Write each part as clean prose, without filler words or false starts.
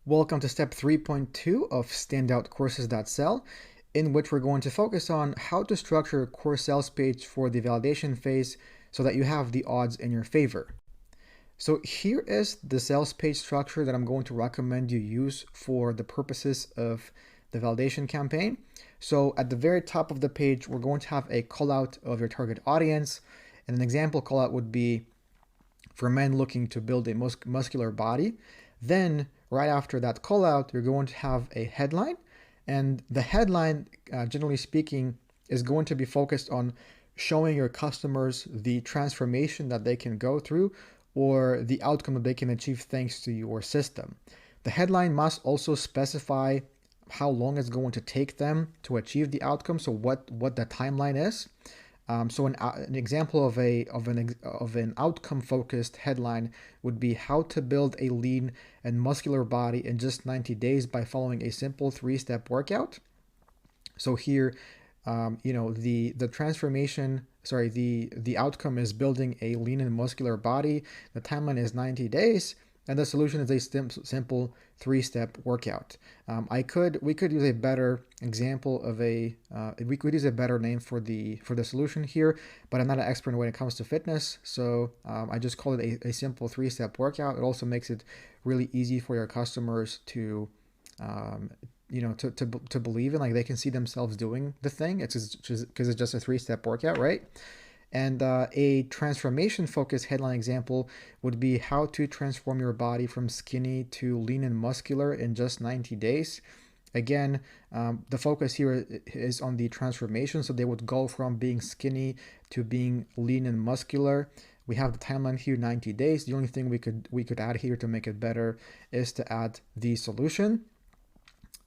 Welcome to step 3.2 of standoutcourses.sell, in which we're going to focus on how to structure a course sales page for the validation phase so that you have the odds in your favor. So here is the sales page structure that I'm going to recommend you use for the purposes of the validation campaign. So at the very top of the page, we're going to have a call out of your target audience. And an example call out would be for men looking to build a muscular body. Then right after that call out, you're going to have a headline. And the headline, generally speaking, is going to be focused on showing your customers the transformation that they can go through or the outcome that they can achieve thanks to your system. The headline must also specify how long it's going to take them to achieve the outcome, so what the timeline is. So an example of an outcome focused headline would be how to build a lean and muscular body in just 90 days by following a simple 3-step workout. So here, the transformation, the outcome is building a lean and muscular body. The timeline is 90 days. And the solution is a simple 3-step workout. We could use a better example of we could use a better name for the solution here, but I'm not an expert when it comes to fitness, so I just call it a simple 3-step workout. It also makes it really easy for your customers to to believe in, like they can see themselves doing the thing. It's because it's just a 3-step workout, right? And a transformation-focused headline example would be how to transform your body from skinny to lean and muscular in just 90 days. Again, the focus here is on the transformation. So they would go from being skinny to being lean and muscular. We have the timeline here, 90 days. The only thing we could add here to make it better is to add the solution.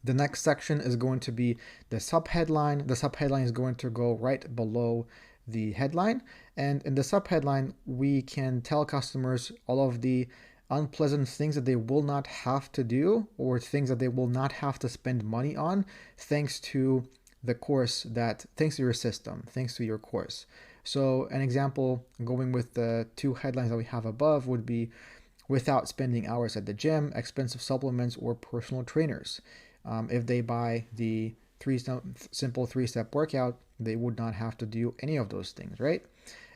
The next section is going to be the subheadline. The subheadline is going to go right below the headline, and in the subheadline we can tell customers all of the unpleasant things that they will not have to do or things that they will not have to spend money on thanks to thanks to your system, thanks to your course. So an example going with the two headlines that we have above would be without spending hours at the gym, expensive supplements, or personal trainers. If they buy the simple 3-step workout, they would not have to do any of those things, right?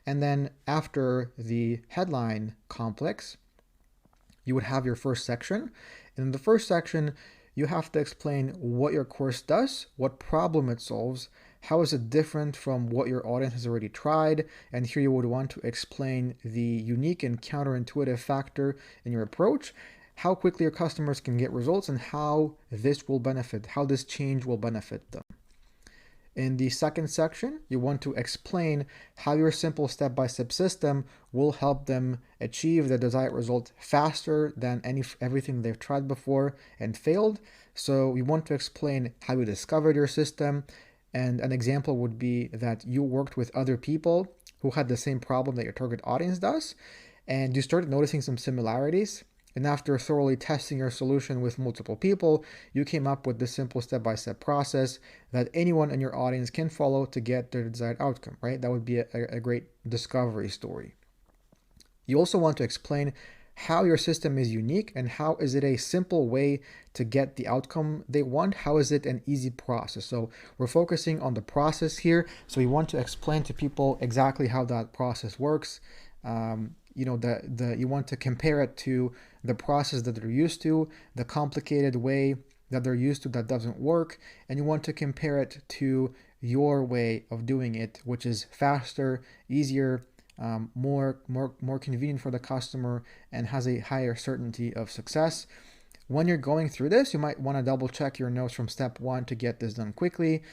And then after the headline complex, you would have your first section. And in the first section, you have to explain what your course does, what problem it solves, how is it different from what your audience has already tried, and here you would want to explain the unique and counterintuitive factor in your approach, how quickly your customers can get results, and how this change will benefit them. In the second section, you want to explain how your simple step-by-step system will help them achieve the desired result faster than everything they've tried before and failed. So you want to explain how you discovered your system, and an example would be that you worked with other people who had the same problem that your target audience does, and you started noticing some similarities. And after thoroughly testing your solution with multiple people, you came up with this simple step-by-step process that anyone in your audience can follow to get their desired outcome, right? That would be a great discovery story. You also want to explain how your system is unique and how is it a simple way to get the outcome they want. How is it an easy process? So we're focusing on the process here. So we want to explain to people exactly how that process works. You want to compare it to the process that they're used to, the complicated way that they're used to that doesn't work, and you want to compare it to your way of doing it, which is faster, easier, more convenient for the customer, and has a higher certainty of success. When you're going through this, you might want to double check your notes from step 1 to get this done quickly.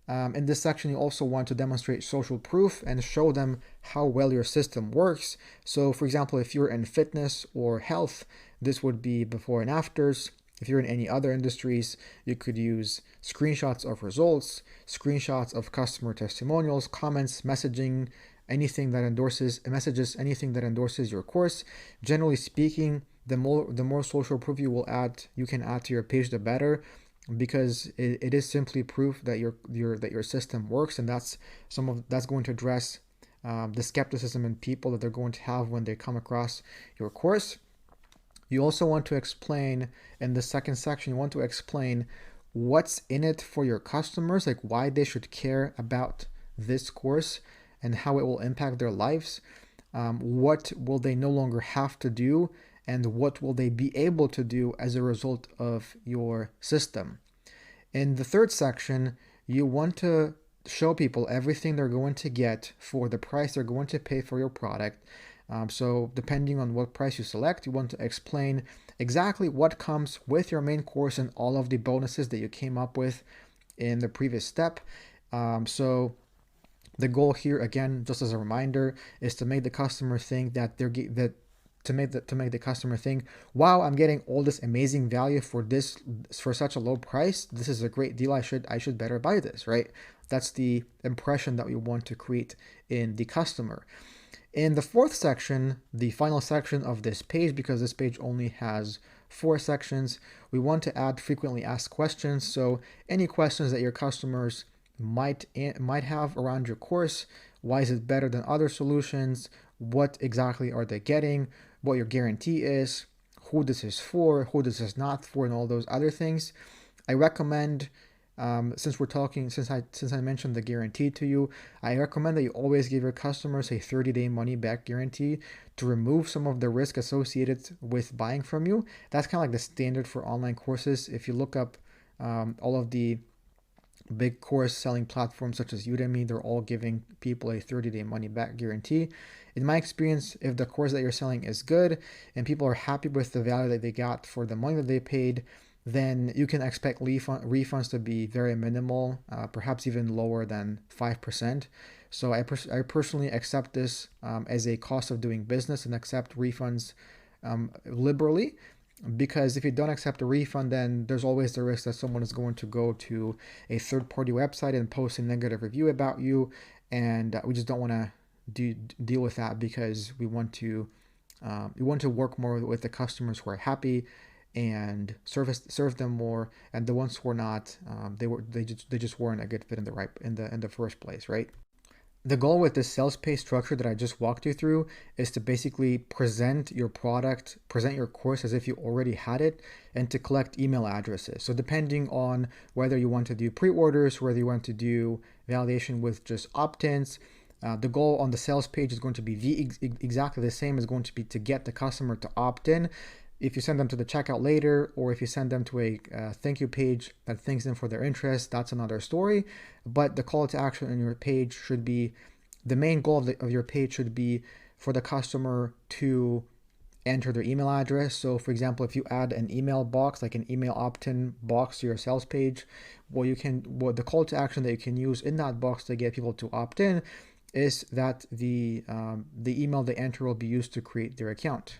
In this section, you also want to demonstrate social proof and show them how well your system works. So for example, if you're in fitness or health, this would be before and afters. If you're in any other industries, you could use screenshots of results, screenshots of customer testimonials, comments, messaging, anything that endorses your course. Generally speaking, the more social proof you can add to your page, the better, because it is simply proof that your system works, and that's going to address the skepticism in people that they're going to have when they come across your course. You also want to explain in the second section, you want to explain what's in it for your customers, like why they should care about this course and how it will impact their lives. What will they no longer have to do, and what will they be able to do as a result of your system. In the third section, you want to show people everything they're going to get for the price they're going to pay for your product. So depending on what price you select, you want to explain exactly what comes with your main course and all of the bonuses that you came up with in the previous step. So the goal here, again, just as a reminder, is to make the customer think that to make the customer think, wow, I'm getting all this amazing value for such a low price. This is a great deal. I should better buy this, right? That's the impression that we want to create in the customer. In the fourth section, the final section of this page, because this page only has 4 sections, we want to add frequently asked questions. So any questions that your customers might have around your course. Why is it better than other solutions? What exactly are they getting? What your guarantee is? Who this is for? Who this is not for? And all those other things. I recommend, since I mentioned the guarantee to you, I recommend that you always give your customers a 30-day money-back guarantee to remove some of the risk associated with buying from you. That's kind of like the standard for online courses. If you look up all of the big course selling platforms such as Udemy, they're all giving people a 30-day money-back guarantee. In my experience, if the course that you're selling is good and people are happy with the value that they got for the money that they paid, then you can expect refunds to be very minimal, perhaps even lower than 5%. So I personally accept this as a cost of doing business and accept refunds liberally. Because if you don't accept a refund, then there's always the risk that someone is going to go to a third-party website and post a negative review about you, and we just don't want to deal with that, because we want to work more with the customers who are happy and serve them more, and the ones who are not, they just weren't a good fit in the first place, right? The goal with this sales page structure that I just walked you through is to basically present your product, present your course as if you already had it, and to collect email addresses. So depending on whether you want to do pre-orders, whether you want to do validation with just opt-ins, the goal on the sales page is going to be exactly the same. Is going to be to get the customer to opt in. If you send them to the checkout later, or if you send them to a thank you page that thanks them for their interest, that's another story. But the call to action on your page should be, the main goal of your page should be for the customer to enter their email address. So for example, if you add an email box, like an email opt-in box to your sales page, the call to action that you can use in that box to get people to opt in is that the email they enter will be used to create their account.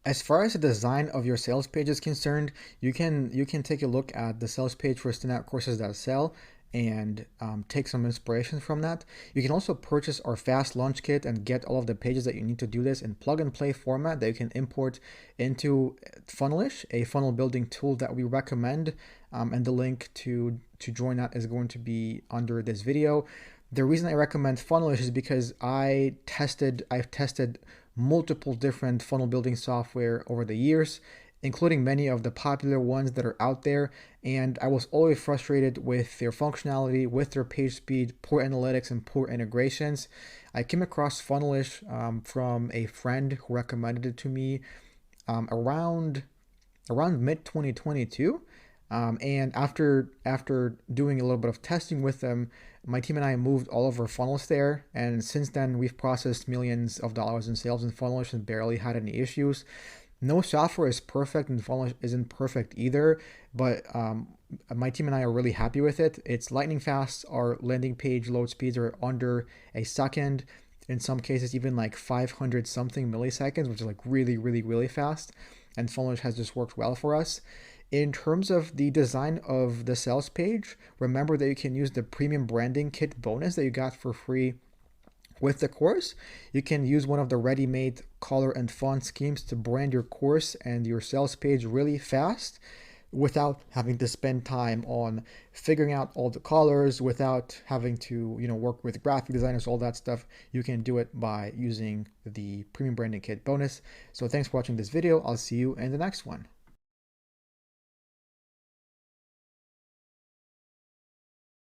As far as the design of your sales page is concerned, you can take a look at the sales page for Standout Courses that Sell and take some inspiration from that. You can also purchase our fast launch kit and get all of the pages that you need to do this in plug and play format that you can import into Funnelish, a funnel building tool that we recommend, and the link to join that is going to be under this video. The reason I recommend Funnelish is because I've tested multiple different funnel building software over the years, including many of the popular ones that are out there, and I was always frustrated with their functionality, with their page speed, poor analytics, and poor integrations. I came across Funnelish from a friend who recommended it to me around mid 2022. And after doing a little bit of testing with them, my team and I moved all of our funnels there, and since then we've processed millions of dollars in sales in Funnelish and barely had any issues. No software is perfect, and Funnelish isn't perfect either, but my team and I are really happy with it. It's lightning fast. Our landing page load speeds are under a second, in some cases even like 500 something milliseconds, which is like really, really, really fast, and Funnelish has just worked well for us. In terms of the design of the sales page, remember that you can use the premium branding kit bonus that you got for free with the course. You can use one of the ready-made color and font schemes to brand your course and your sales page really fast. without having to spend time on figuring out all the colors, without having to, work with graphic designers, all that stuff. You can do it by using the Premium Branding Kit bonus. So thanks for watching this video. I'll see you in the next one.